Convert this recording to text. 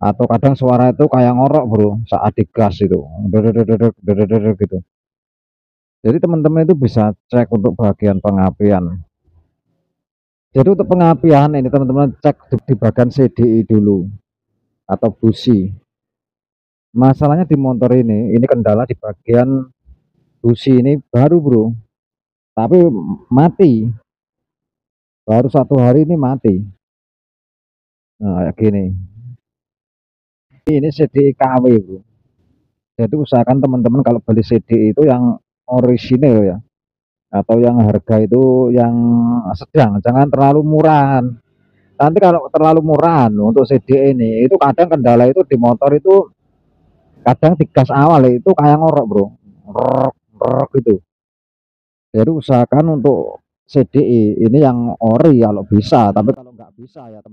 atau kadang suara itu kayak ngorok bro saat digas itu gitu. Jadi teman-teman itu bisa cek untuk bagian pengapian. Jadi untuk pengapian ini teman-teman cek di bagian CDI dulu atau busi. Masalahnya di motor ini kendala di bagian busi ini baru bro, tapi mati, baru 1 hari ini mati. Nah kayak gini, ini CDI KW bro. Jadi usahakan teman-teman kalau beli CDI itu yang orisinil ya, atau yang harga itu yang sedang, jangan terlalu murahan. Nanti kalau terlalu murahan untuk CD ini, itu kadang kendala itu di motor itu, kadang di gas awal itu kayak ngorok bro, ngorok ngorok gitu. Jadi usahakan untuk CDI ini yang ori kalau bisa, tapi kalau nggak bisa ya teman.